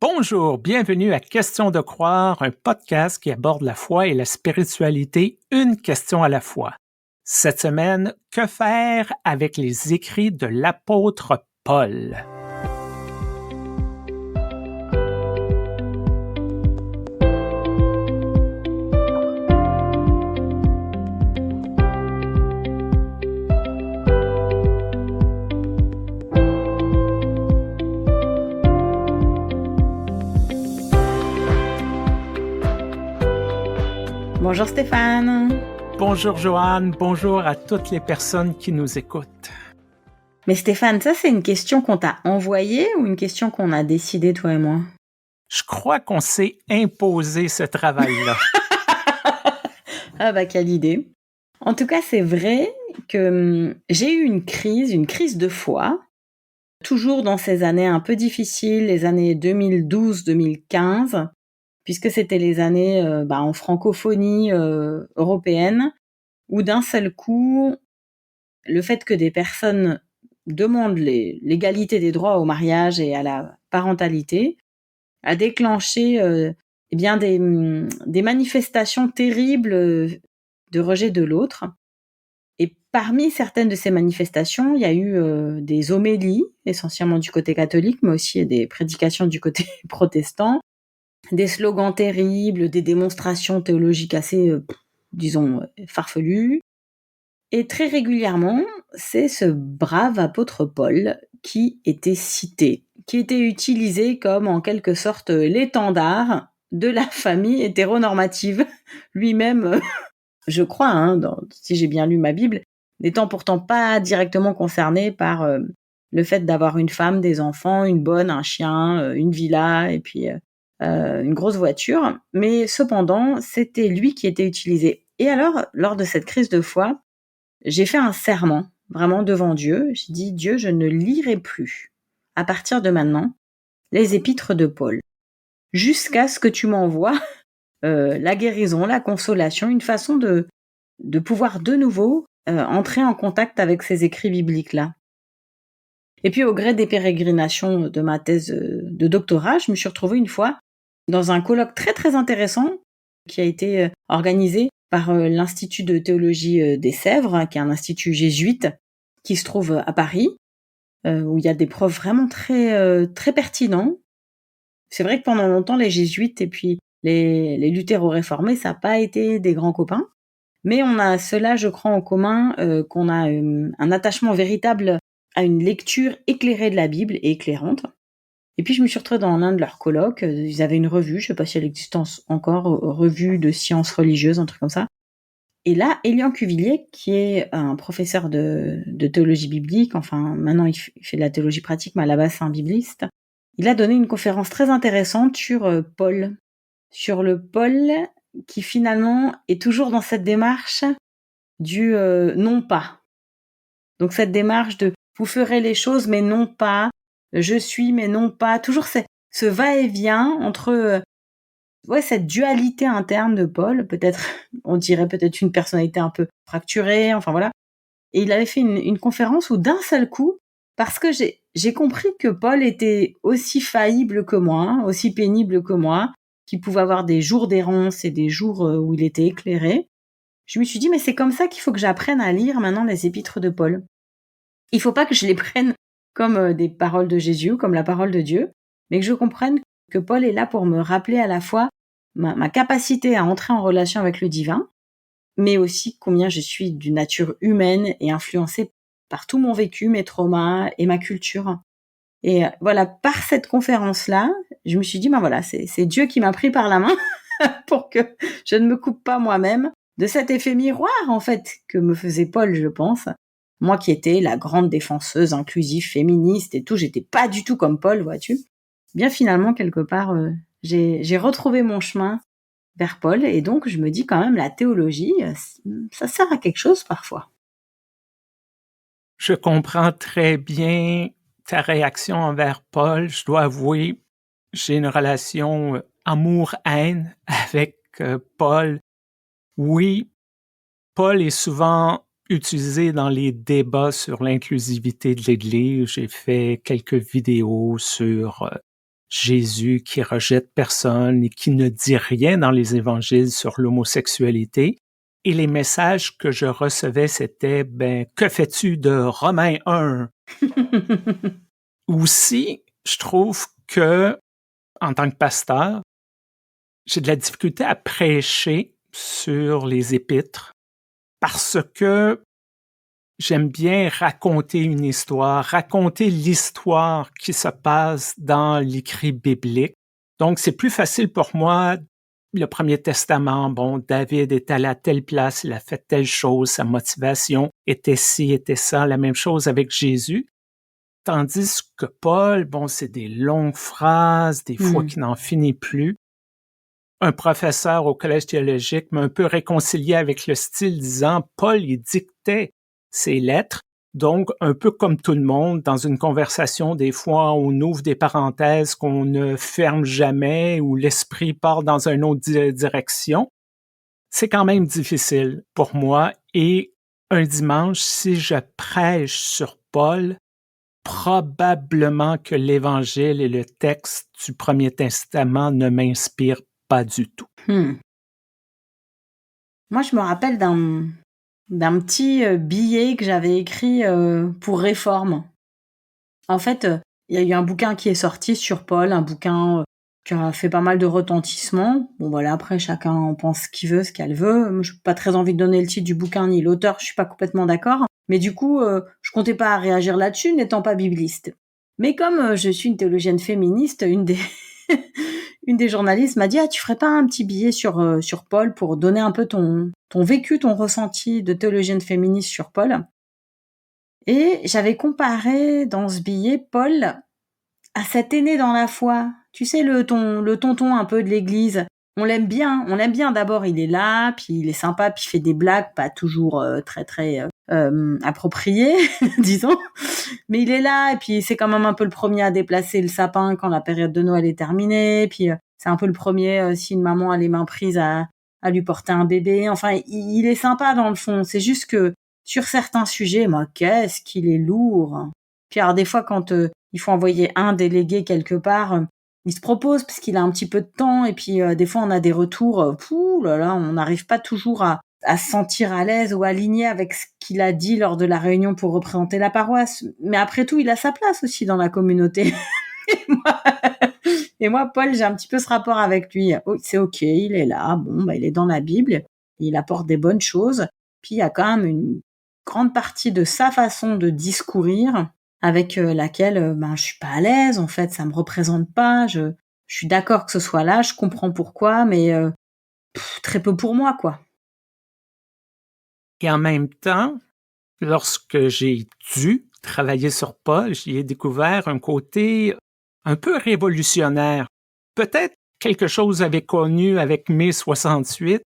Bonjour, bienvenue à Question de croire, un podcast qui aborde la foi et la spiritualité une question à la fois. Cette semaine, que faire avec les écrits de l'apôtre Paul? Bonjour Stéphane. Bonjour Joanne, bonjour à toutes les personnes qui nous écoutent. Mais Stéphane, ça c'est une question qu'on t'a envoyée ou une question qu'on a décidé toi et moi? Je crois qu'on s'est imposé ce travail-là. Ah bah quelle idée. En tout cas, c'est vrai que j'ai eu une crise de foi, toujours dans ces années un peu difficiles, les années 2012-2015, puisque c'était les années en francophonie européenne, où d'un seul coup, le fait que des personnes demandent l'égalité des droits au mariage et à la parentalité a déclenché des manifestations terribles de rejet de l'autre. Et parmi certaines de ces manifestations, il y a eu des homélies, essentiellement du côté catholique, mais aussi des prédications du côté protestant, des slogans terribles, des démonstrations théologiques assez, farfelues. Et très régulièrement, c'est ce brave apôtre Paul qui était cité, qui était utilisé comme en quelque sorte l'étendard de la famille hétéronormative. Lui-même, je crois, si j'ai bien lu ma Bible, n'étant pourtant pas directement concerné par le fait d'avoir une femme, des enfants, une bonne, un chien, une villa et puis une grosse voiture. Mais cependant, c'était lui qui était utilisé. Et alors, lors de cette crise de foi, j'ai fait un serment, vraiment devant Dieu. J'ai dit, Dieu, je ne lirai plus, à partir de maintenant, les épîtres de Paul, jusqu'à ce que tu m'envoies la guérison, la consolation, une façon de pouvoir de nouveau entrer en contact avec ces écrits bibliques-là. Et puis, au gré des pérégrinations de ma thèse de doctorat, je me suis retrouvée une fois dans un colloque très, très intéressant qui a été organisé par l'Institut de théologie des Sèvres, qui est un institut jésuite qui se trouve à Paris, où il y a des profs vraiment très, très pertinents. C'est vrai que pendant longtemps, les jésuites et puis les luthéro-réformés, ça n'a pas été des grands copains. Mais on a cela, je crois, en commun, qu'on a un attachement véritable à une lecture éclairée de la Bible et éclairante. Et puis je me suis retrouvée dans l'un de leurs colloques, ils avaient une revue, je sais pas si elle existe encore, revue de sciences religieuses, un truc comme ça. Et là, Élian Cuvillier, qui est un professeur de théologie biblique, enfin maintenant il fait de la théologie pratique, mais à la base c'est un bibliste, il a donné une conférence très intéressante sur Paul. Sur le Paul qui finalement est toujours dans cette démarche du non pas. Donc cette démarche de vous ferez les choses mais non pas, je suis mais non pas, toujours ce va-et-vient entre cette dualité interne de Paul, peut-être on dirait peut-être une personnalité un peu fracturée, enfin voilà. Et il avait fait une conférence où d'un seul coup, parce que j'ai compris que Paul était aussi faillible que moi, aussi pénible que moi, qu'il pouvait avoir des jours d'errance et des jours où il était éclairé. Je me suis dit, mais c'est comme ça qu'il faut que j'apprenne à lire maintenant les épîtres de Paul. Il faut pas que je les prenne comme des paroles de Jésus, comme la parole de Dieu, mais que je comprenne que Paul est là pour me rappeler à la fois ma capacité à entrer en relation avec le divin, mais aussi combien je suis d'une nature humaine et influencée par tout mon vécu, mes traumas et ma culture. Et voilà, par cette conférence-là, je me suis dit, c'est Dieu qui m'a pris par la main pour que je ne me coupe pas moi-même de cet effet miroir, en fait, que me faisait Paul, je pense. Moi qui étais la grande défenseuse inclusive, féministe et tout, j'étais pas du tout comme Paul, vois-tu. Bien finalement, quelque part, j'ai retrouvé mon chemin vers Paul, et donc je me dis quand même la théologie, ça sert à quelque chose parfois. Je comprends très bien ta réaction envers Paul. Je dois avouer, j'ai une relation amour-haine avec Paul. Oui, Paul est souvent utilisé dans les débats sur l'inclusivité de l'Église. J'ai fait quelques vidéos sur Jésus qui rejette personne et qui ne dit rien dans les évangiles sur l'homosexualité. Et les messages que je recevais, c'était « Que fais-tu de Romains 1? » Aussi, je trouve que, en tant que pasteur, j'ai de la difficulté à prêcher sur les épîtres parce que j'aime bien raconter une histoire, raconter l'histoire qui se passe dans l'écrit biblique. Donc, c'est plus facile pour moi, le Premier Testament, David est allé à telle place, il a fait telle chose, sa motivation était ci, était ça, la même chose avec Jésus. Tandis que Paul, c'est des longues phrases, des fois qui n'en finit plus. Un professeur au collège théologique m'a un peu réconcilié avec le style disant Paul, il dictait ses lettres. Donc, un peu comme tout le monde, dans une conversation, des fois, on ouvre des parenthèses qu'on ne ferme jamais ou l'esprit part dans une autre direction. C'est quand même difficile pour moi. Et un dimanche, si je prêche sur Paul, probablement que l'Évangile et le texte du Premier Testament ne m'inspirent pas du tout. Moi, je me rappelle d'un petit billet que j'avais écrit pour Réforme. En fait, il y a eu un bouquin qui est sorti sur Paul, un bouquin qui a fait pas mal de retentissement. Bon, voilà, après, chacun en pense ce qu'il veut, ce qu'elle veut. Moi, je n'ai pas très envie de donner le titre du bouquin ni l'auteur, je suis pas complètement d'accord. Mais du coup, je comptais pas réagir là-dessus, n'étant pas bibliste. Mais comme je suis une théologienne féministe, une des journalistes m'a dit « Ah, tu ferais pas un petit billet sur Paul pour donner un peu ton vécu, ton ressenti de théologienne féministe sur Paul ?» Et j'avais comparé dans ce billet Paul à cet aîné dans la foi. Tu sais, le tonton un peu de l'église. On l'aime bien. D'abord, il est là, puis il est sympa, puis il fait des blagues, pas toujours très très appropriées, disons. Mais il est là, et puis c'est quand même un peu le premier à déplacer le sapin quand la période de Noël est terminée. Puis c'est un peu le premier, si une maman a les mains prises, à lui porter un bébé. Enfin, il est sympa dans le fond. C'est juste que sur certains sujets, moi, qu'est-ce qu'il est lourd. Puis alors des fois, quand il faut envoyer un délégué quelque part, il se propose parce qu'il a un petit peu de temps. Et puis des fois, on a des retours. On n'arrive pas toujours à se sentir à l'aise ou aligné avec ce qu'il a dit lors de la réunion pour représenter la paroisse. Mais après tout, il a sa place aussi dans la communauté. Et moi, Paul, j'ai un petit peu ce rapport avec lui. Oh, c'est OK, il est là. Il est dans la Bible. Il apporte des bonnes choses. Puis il y a quand même une grande partie de sa façon de discourir avec laquelle je suis pas à l'aise. En fait, ça me représente pas. Je suis d'accord que ce soit là. Je comprends pourquoi, mais très peu pour moi, quoi. Et en même temps, lorsque j'ai dû travailler sur Paul, j'y ai découvert un côté un peu révolutionnaire. Peut-être quelque chose avait connu avec mai 68.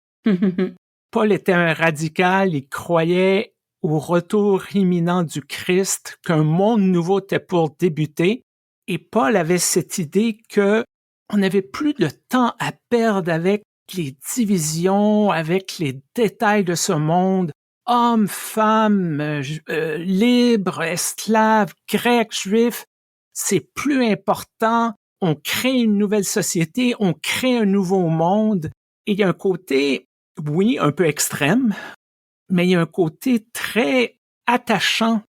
Paul était un radical, il croyait au retour imminent du Christ, qu'un monde nouveau était pour débuter. Et Paul avait cette idée que on n'avait plus de temps à perdre avec les divisions, avec les détails de ce monde. Hommes, femmes, libres, esclaves, grecs, juifs, c'est plus important. On crée une nouvelle société, on crée un nouveau monde. Et il y a un côté, oui, un peu extrême, mais il y a un côté très attachant.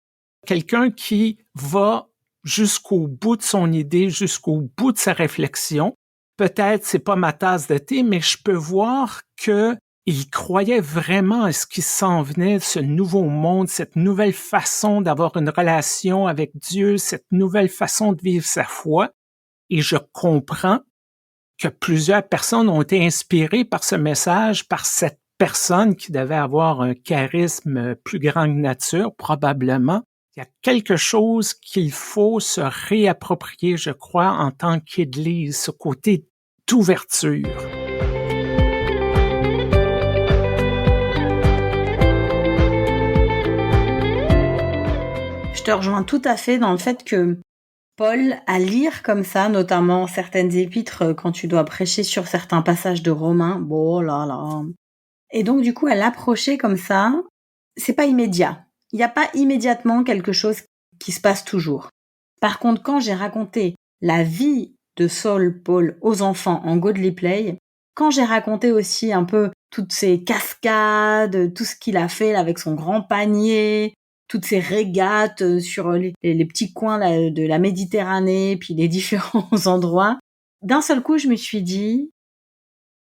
Quelqu'un qui va jusqu'au bout de son idée, jusqu'au bout de sa réflexion. Peut-être c'est pas ma tasse de thé, mais je peux voir que il croyait vraiment à ce qui s'en venait, ce nouveau monde, cette nouvelle façon d'avoir une relation avec Dieu, cette nouvelle façon de vivre sa foi. Et je comprends que plusieurs personnes ont été inspirées par ce message, par cette personne qui devait avoir un charisme plus grand que nature, probablement. Il y a quelque chose qu'il faut se réapproprier, je crois, en tant qu'Église, ce côté d'ouverture. Je te rejoins tout à fait dans le fait que Paul, à lire comme ça, notamment certaines épîtres, quand tu dois prêcher sur certains passages de Romains, bon là là. Et donc du coup, à l'approcher comme ça, c'est pas immédiat. Il n'y a pas immédiatement quelque chose qui se passe toujours. Par contre, quand j'ai raconté la vie de Saul Paul aux enfants en Godly Play, quand j'ai raconté aussi un peu toutes ces cascades, tout ce qu'il a fait là, avec son grand panier, toutes ces régates sur les petits coins là, de la Méditerranée, puis les différents endroits, d'un seul coup, je me suis dit,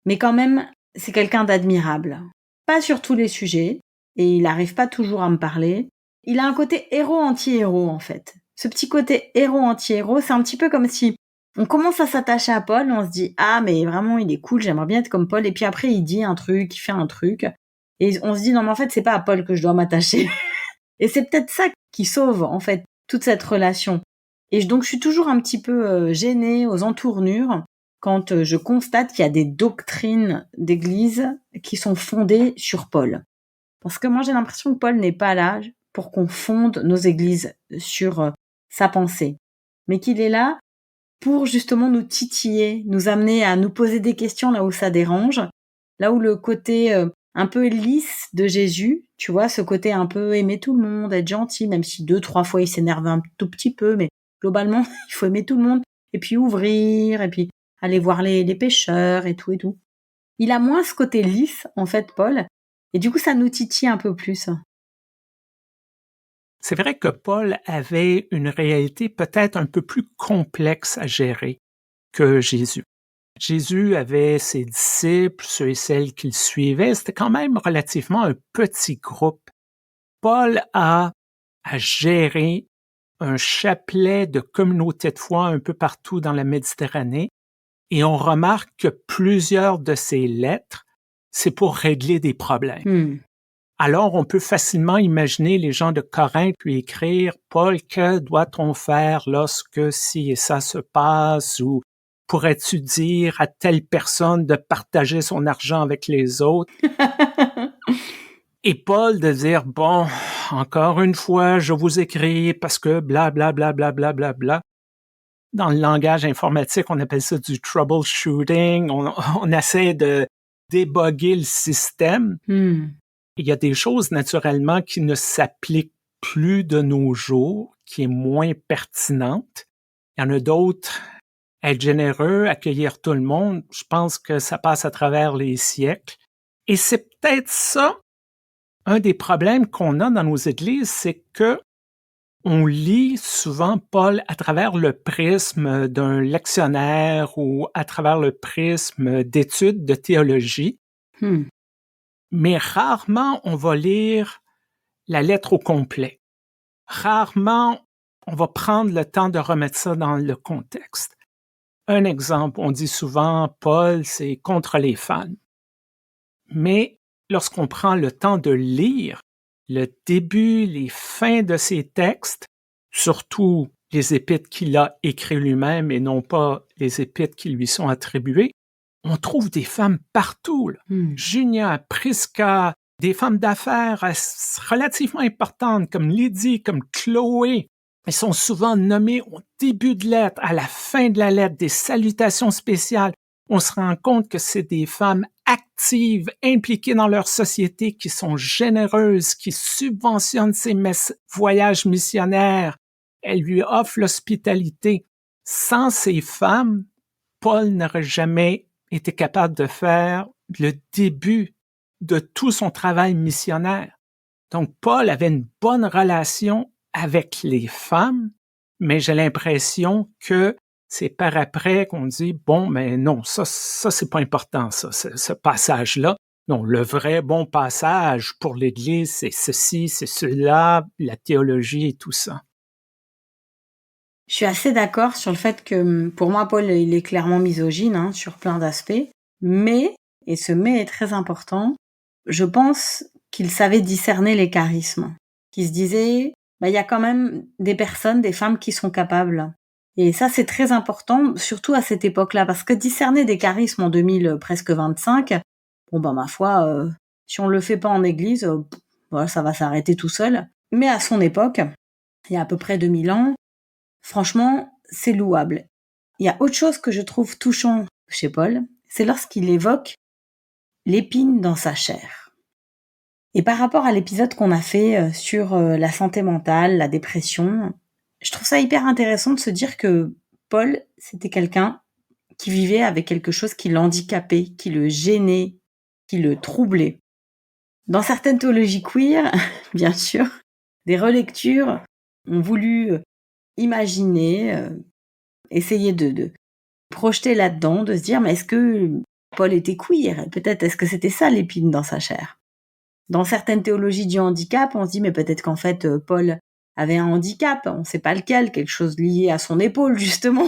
mais quand même, c'est quelqu'un d'admirable. Pas sur tous les sujets, et il n'arrive pas toujours à me parler. Il a un côté héros-anti-héros, en fait. Ce petit côté héros-anti-héros, c'est un petit peu comme si on commence à s'attacher à Paul, on se dit « Ah, mais vraiment, il est cool, j'aimerais bien être comme Paul. » Et puis après, il dit un truc, il fait un truc. Et on se dit « Non, mais en fait, c'est pas à Paul que je dois m'attacher. » Et c'est peut-être ça qui sauve, en fait, toute cette relation. Et donc, je suis toujours un petit peu gênée aux entournures quand je constate qu'il y a des doctrines d'église qui sont fondées sur Paul. Parce que moi, j'ai l'impression que Paul n'est pas là pour qu'on fonde nos églises sur sa pensée, mais qu'il est là pour justement nous titiller, nous amener à nous poser des questions là où ça dérange, là où le côté un peu lisse de Jésus, tu vois, ce côté un peu aimer tout le monde, être gentil, même si 2-3 fois il s'énerve un tout petit peu, mais globalement, il faut aimer tout le monde, et puis ouvrir, et puis aller voir les pêcheurs et tout et tout. Il a moins ce côté lisse, en fait, Paul, et du coup, ça nous titille un peu plus. C'est vrai que Paul avait une réalité peut-être un peu plus complexe à gérer que Jésus. Jésus avait ses disciples, ceux et celles qui le suivaient. C'était quand même relativement un petit groupe. Paul a à gérer un chapelet de communautés de foi un peu partout dans la Méditerranée et on remarque que plusieurs de ses lettres, c'est pour régler des problèmes. Alors, on peut facilement imaginer les gens de Corinthe lui écrire « Paul, que doit-on faire lorsque ci et ça se passe » ou « Pourrais-tu dire à telle personne de partager son argent avec les autres? » Et Paul de dire « Bon, encore une fois, je vous écris parce que bla bla bla bla bla bla bla. » Dans le langage informatique, on appelle ça du troubleshooting. On essaie de déboguer le système. Il y a des choses, naturellement, qui ne s'appliquent plus de nos jours, qui est moins pertinente. Il y en a d'autres, être généreux, accueillir tout le monde, je pense que ça passe à travers les siècles. Et c'est peut-être ça, un des problèmes qu'on a dans nos églises, c'est que on lit souvent Paul à travers le prisme d'un lectionnaire ou à travers le prisme d'études de théologie. Mais rarement on va lire la lettre au complet. Rarement on va prendre le temps de remettre ça dans le contexte. Un exemple, on dit souvent Paul, c'est contre les femmes. Mais lorsqu'on prend le temps de lire le début, les fins de ses textes, surtout les épîtres qu'il a écrits lui-même et non pas les épîtres qui lui sont attribuées, on trouve des femmes partout. Junia, Prisca, des femmes d'affaires relativement importantes comme Lydie, comme Chloé. Elles sont souvent nommées au début de lettre, à la fin de la lettre, des salutations spéciales. On se rend compte que c'est des femmes actives, impliquées dans leur société, qui sont généreuses, qui subventionnent ses voyages missionnaires. Elles lui offrent l'hospitalité. Sans ces femmes, Paul n'aurait jamais été capable de faire le début de tout son travail missionnaire. Donc, Paul avait une bonne relation avec les femmes, mais j'ai l'impression que c'est par après qu'on dit, bon, mais non, ça c'est pas important, ça, ce passage-là. Non, le vrai bon passage pour l'Église, c'est ceci, c'est cela, la théologie et tout ça. Je suis assez d'accord sur le fait que, pour moi, Paul, il est clairement misogyne, sur plein d'aspects. Mais, et ce mais est très important, je pense qu'il savait discerner les charismes. Qu'il se disait, il y a quand même des personnes, des femmes qui sont capables. Et ça, c'est très important, surtout à cette époque-là, parce que discerner des charismes en 2025, ma foi, si on le fait pas en église, ça va s'arrêter tout seul. Mais à son époque, il y a à peu près 2000 ans, franchement, c'est louable. Il y a autre chose que je trouve touchant chez Paul, c'est lorsqu'il évoque l'épine dans sa chair. Et par rapport à l'épisode qu'on a fait sur la santé mentale, la dépression, je trouve ça hyper intéressant de se dire que Paul, c'était quelqu'un qui vivait avec quelque chose qui l'handicapait, qui le gênait, qui le troublait. Dans certaines théologies queer, bien sûr, des relectures ont voulu imaginer, essayer de projeter là-dedans, de se dire: «Mais est-ce que Paul était queer? Peut-être est-ce que c'était ça l'épine dans sa chair?» Dans certaines théologies du handicap, on se dit: «Mais peut-être qu'en fait, Paul avait un handicap, on ne sait pas lequel, quelque chose lié à son épaule justement».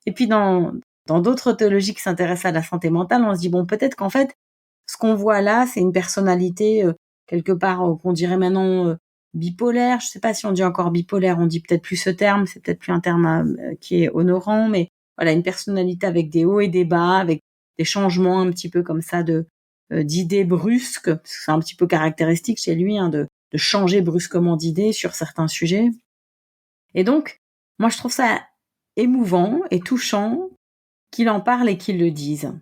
Et puis dans d'autres théologies qui s'intéressent à la santé mentale, on se dit: «Bon, peut-être qu'en fait, ce qu'on voit là, c'est une personnalité, quelque part, qu'on dirait maintenant, bipolaire». Je sais pas si on dit encore bipolaire, on dit peut-être plus ce terme, c'est peut-être plus un terme, qui est honorant, mais voilà, une personnalité avec des hauts et des bas, avec des changements un petit peu comme ça d'idées brusques, parce que c'est un petit peu caractéristique chez lui, hein, de changer brusquement d'idées sur certains sujets. Et donc, moi je trouve ça émouvant et touchant qu'il en parle et qu'il le dise.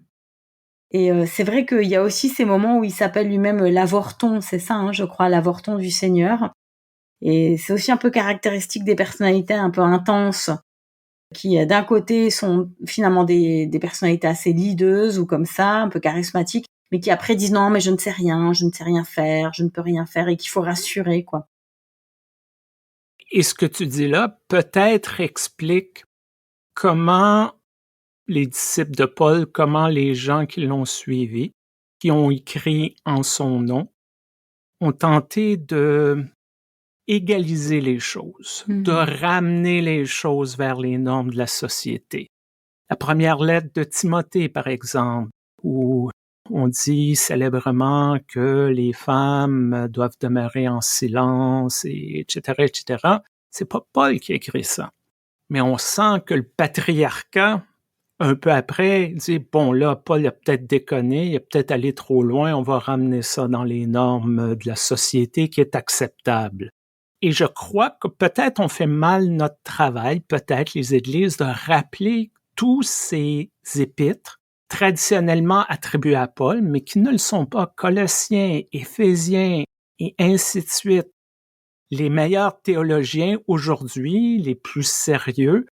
Et c'est vrai qu'il y a aussi ces moments où il s'appelle lui-même, l'avorton, c'est ça, hein, je crois, l'avorton du Seigneur. Et c'est aussi un peu caractéristique des personnalités un peu intenses qui, d'un côté, sont finalement des personnalités assez leadeuses ou comme ça, un peu charismatiques, mais qui après disent: «Non, mais je ne sais rien faire, je ne peux rien faire», et qu'il faut rassurer, quoi. Et ce que tu dis là, peut-être explique comment les disciples de Paul, comment les gens qui l'ont suivi, qui ont écrit en son nom, ont tenté de égaliser les choses, de Mmh. ramener les choses vers les normes de la société. La première lettre de Timothée, par exemple, où on dit célèbrement que les femmes doivent demeurer en silence, et etc., etc. C'est pas Paul qui a écrit ça. Mais on sent que le patriarcat, un peu après, dit, bon là, Paul a peut-être déconné, il a peut-être allé trop loin, on va ramener ça dans les normes de la société qui est acceptable. Et je crois que peut-être on fait mal notre travail, peut-être les églises, de rappeler tous ces épîtres traditionnellement attribués à Paul, mais qui ne le sont pas. Colossiens, Éphésiens et ainsi de suite. Les meilleurs théologiens aujourd'hui, les plus sérieux,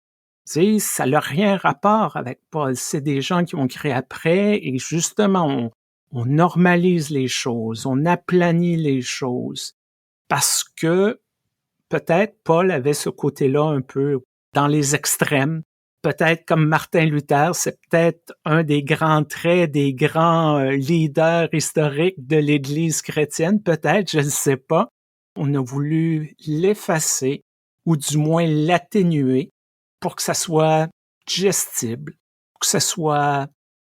disent ça n'a rien rapport avec Paul. C'est des gens qui ont créé après et justement, on normalise les choses, on aplanit les choses parce que peut-être Paul avait ce côté-là un peu dans les extrêmes. Peut-être comme Martin Luther, c'est peut-être un des grands traits, des grands leaders historiques de l'Église chrétienne. Peut-être, je ne sais pas. On a voulu l'effacer ou du moins l'atténuer pour que ça soit digestible, pour que ça soit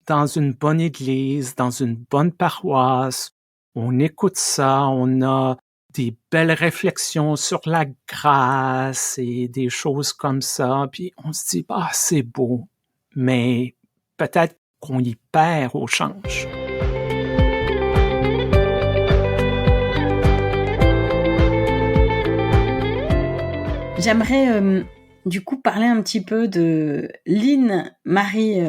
dans une bonne église, dans une bonne paroisse. On écoute ça, on a des belles réflexions sur la grâce et des choses comme ça, puis on se dit, ah, c'est beau, mais peut-être qu'on y perd au change. J'aimerais, du coup parler un petit peu de Lynn Marie,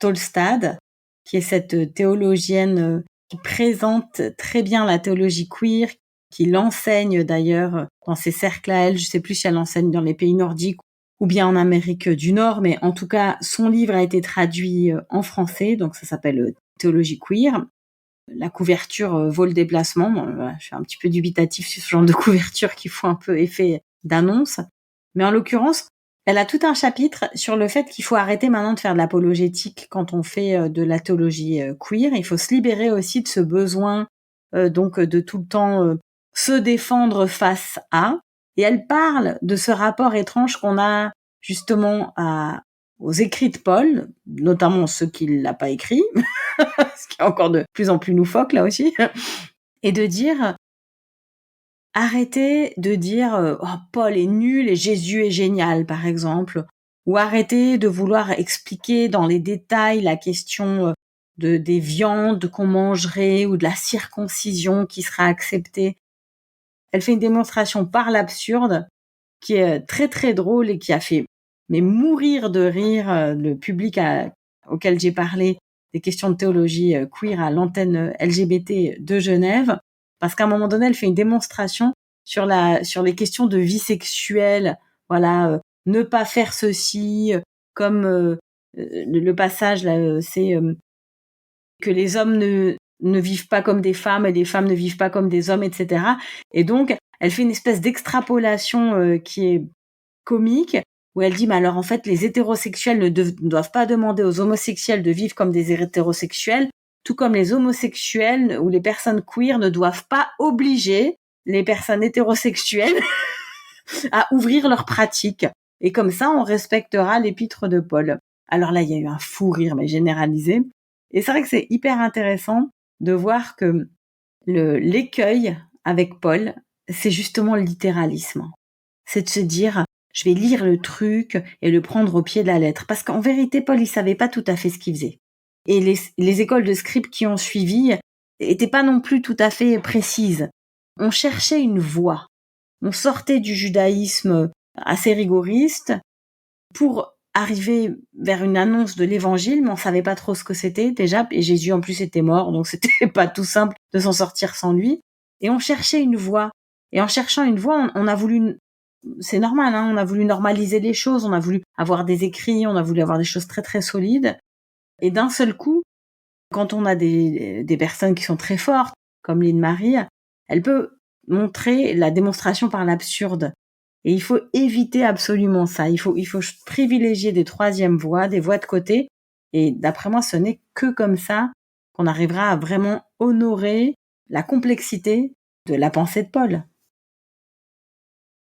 Tolstad, qui est cette théologienne, qui présente très bien la théologie queer, qui l'enseigne d'ailleurs dans ses cercles à elle. Je sais plus si elle enseigne dans les pays nordiques ou bien en Amérique du Nord, mais en tout cas, son livre a été traduit, en français, donc ça s'appelle, Théologie queer. La couverture, vaut le déplacement. Bon, voilà, je suis un petit peu dubitatif sur ce genre de couverture qui font un peu effet d'annonce. Mais en l'occurrence, elle a tout un chapitre sur le fait qu'il faut arrêter maintenant de faire de l'apologétique quand on fait, de la théologie, queer. Il faut se libérer aussi de ce besoin, donc de tout le temps, se défendre face à. Et elle parle de ce rapport étrange qu'on a justement aux écrits de Paul, notamment ceux qu'il n'a pas écrits, ce qui est encore de plus en plus loufoque là aussi, et de dire: arrêtez de dire, «Oh Paul est nul et Jésus est génial», par exemple, ou arrêtez de vouloir expliquer dans les détails la question, des viandes qu'on mangerait ou de la circoncision qui sera acceptée. Elle fait une démonstration par l'absurde qui est, très, très drôle et qui a fait mais mourir de rire, le public auquel j'ai parlé des questions de théologie, queer à l'antenne, LGBT de Genève. Parce qu'à un moment donné, elle fait une démonstration sur les questions de vie sexuelle. Voilà, ne pas faire ceci, comme le passage là, c'est que les hommes ne vivent pas comme des femmes et les femmes ne vivent pas comme des hommes, etc. Et donc, elle fait une espèce d'extrapolation qui est comique, où elle dit, mais alors en fait, les hétérosexuels ne doivent pas demander aux homosexuels de vivre comme des hétérosexuels, tout comme les homosexuels ou les personnes queer ne doivent pas obliger les personnes hétérosexuelles à ouvrir leurs pratiques. Et comme ça, on respectera l'épître de Paul. Alors là, il y a eu un fou rire, mais généralisé. Et c'est vrai que c'est hyper intéressant de voir que l'écueil avec Paul, c'est justement le littéralisme. C'est de se dire, je vais lire le truc et le prendre au pied de la lettre. Parce qu'en vérité, Paul, il savait pas tout à fait ce qu'il faisait. Et les écoles de script qui ont suivi étaient pas non plus tout à fait précises. On cherchait une voie. On sortait du judaïsme assez rigoriste pour arriver vers une annonce de l'évangile, mais on savait pas trop ce que c'était déjà, et Jésus en plus était mort, donc c'était pas tout simple de s'en sortir sans lui. Et on cherchait une voie. Et en cherchant une voie, on a voulu, c'est normal, hein, on a voulu normaliser les choses, on a voulu avoir des écrits, on a voulu avoir des choses très très solides. Et d'un seul coup, quand on a des personnes qui sont très fortes, comme Lynn Marie, elle peut montrer la démonstration par l'absurde. Et il faut éviter absolument ça. Il faut privilégier des troisièmes voies, des voies de côté. Et d'après moi, ce n'est que comme ça qu'on arrivera à vraiment honorer la complexité de la pensée de Paul.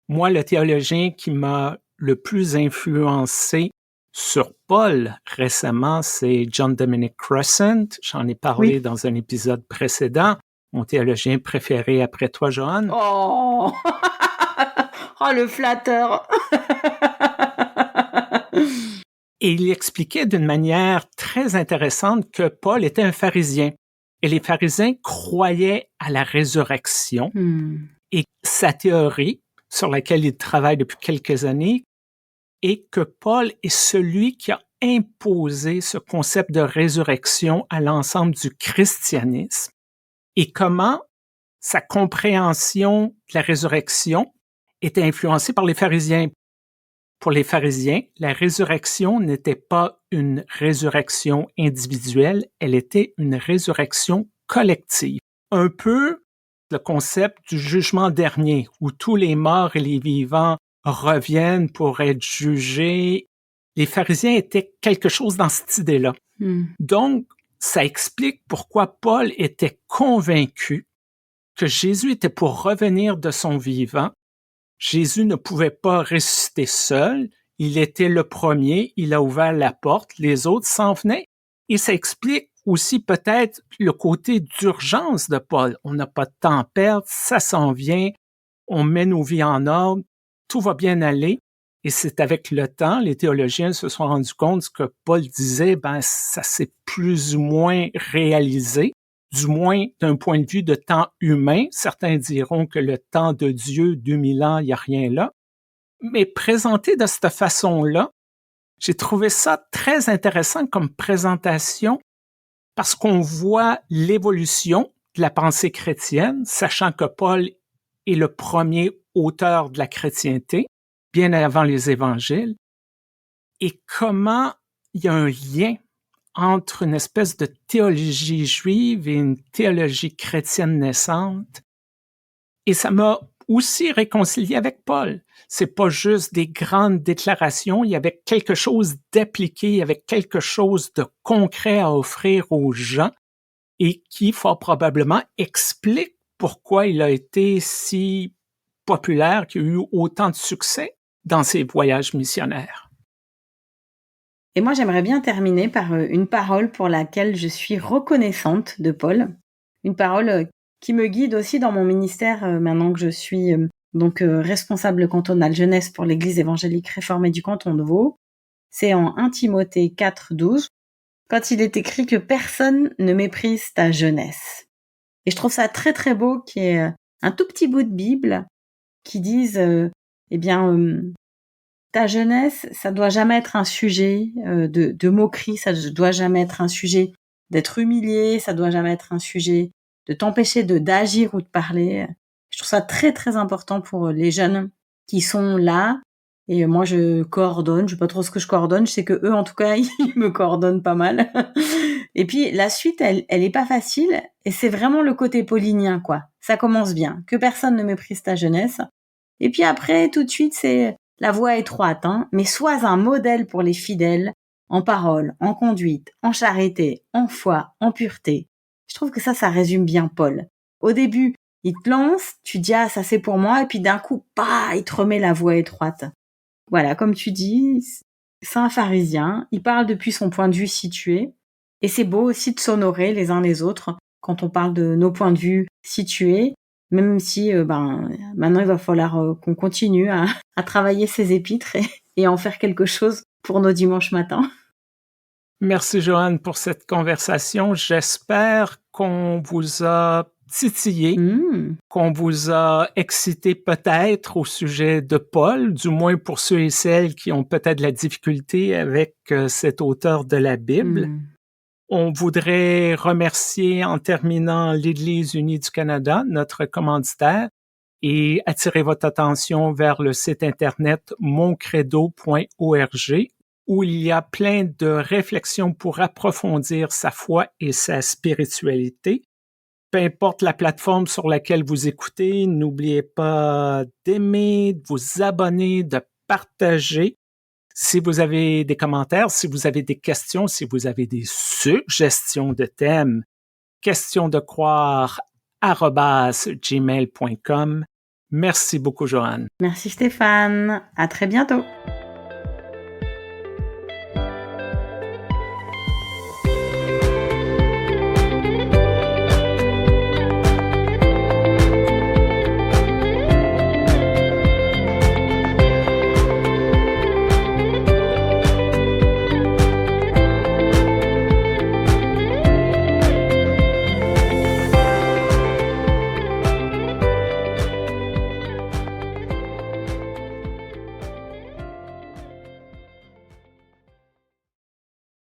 Moi, le théologien qui m'a le plus influencé sur Paul récemment, c'est John Dominic Cressant. J'en ai parlé dans un épisode précédent. Mon théologien préféré après toi, Johan. Oh, oh le flatteur. Et il expliquait d'une manière très intéressante que Paul était un pharisien. Et les pharisiens croyaient à la résurrection. Et sa théorie, sur laquelle il travaille depuis quelques années, est que Paul est celui qui a imposé ce concept de résurrection à l'ensemble du christianisme et comment sa compréhension de la résurrection était influencée par les pharisiens. Pour les pharisiens, la résurrection n'était pas une résurrection individuelle, elle était une résurrection collective. Un peu le concept du jugement dernier, où tous les morts et les vivants reviennent pour être jugés. Les pharisiens étaient quelque chose dans cette idée-là. Donc, ça explique pourquoi Paul était convaincu que Jésus était pour revenir de son vivant. Jésus ne pouvait pas ressusciter seul. Il était le premier, il a ouvert la porte, les autres s'en venaient. Et ça explique aussi peut-être le côté d'urgence de Paul. On n'a pas de temps à perdre, ça s'en vient, on met nos vies en ordre, tout va bien aller. Et c'est avec le temps, les théologiens se sont rendus compte ce que Paul disait, ça s'est plus ou moins réalisé, du moins d'un point de vue de temps humain. Certains diront que le temps de Dieu, 2000 ans, il n'y a rien là. Mais présenté de cette façon-là, j'ai trouvé ça très intéressant comme présentation parce qu'on voit l'évolution de la pensée chrétienne, sachant que Paul est le premier auteur de la chrétienté, bien avant les évangiles, et comment il y a un lien entre une espèce de théologie juive et une théologie chrétienne naissante. Et ça m'a aussi réconcilié avec Paul. C'est pas juste des grandes déclarations, il y avait quelque chose d'appliqué, il y avait quelque chose de concret à offrir aux gens et qui, fort probablement, explique pourquoi il a été si populaire, qu'il a eu autant de succès dans ses voyages missionnaires. Et moi, j'aimerais bien terminer par une parole pour laquelle je suis reconnaissante de Paul. Une parole qui me guide aussi dans mon ministère maintenant que je suis responsable cantonal jeunesse pour l'Église évangélique réformée du canton de Vaud. C'est en 1 Timothée 4:12, quand il est écrit que personne ne méprise ta jeunesse. Et je trouve ça très très beau qu'il y ait un tout petit bout de Bible qui dise ta jeunesse, ça doit jamais être un sujet de moquerie, ça doit jamais être un sujet d'être humilié, ça doit jamais être un sujet de t'empêcher d'agir ou de parler. Je trouve ça très très important pour les jeunes qui sont là Et moi, je coordonne. Je sais pas trop ce que je coordonne. Je sais que eux, en tout cas, ils me coordonnent pas mal. Et puis, la suite, elle est pas facile. Et c'est vraiment le côté paulinien, quoi. Ça commence bien. Que personne ne méprise ta jeunesse. Et puis après, tout de suite, c'est la voie étroite, hein. Mais sois un modèle pour les fidèles, en parole, en conduite, en charité, en foi, en pureté. Je trouve que ça résume bien Paul. Au début, il te lance, tu dis, ah, ça c'est pour moi. Et puis d'un coup, bah, il te remet la voie étroite. Voilà, comme tu dis, c'est un pharisien, il parle depuis son point de vue situé, et c'est beau aussi de s'honorer les uns les autres quand on parle de nos points de vue situés, même si maintenant il va falloir qu'on continue à travailler ces épîtres et en faire quelque chose pour nos dimanches matins. Merci Joanne pour cette conversation. J'espère qu'on vous a titillé, qu'on vous a excité peut-être au sujet de Paul, du moins pour ceux et celles qui ont peut-être de la difficulté avec cet auteur de la Bible. On voudrait remercier en terminant l'Église unie du Canada, notre commanditaire, et attirer votre attention vers le site internet moncredo.org où il y a plein de réflexions pour approfondir sa foi et sa spiritualité. Peu importe la plateforme sur laquelle vous écoutez, n'oubliez pas d'aimer, de vous abonner, de partager. Si vous avez des commentaires, si vous avez des questions, si vous avez des suggestions de thèmes, questionsdecroire@gmail.com. Merci beaucoup, Joanne. Merci Stéphane. À très bientôt.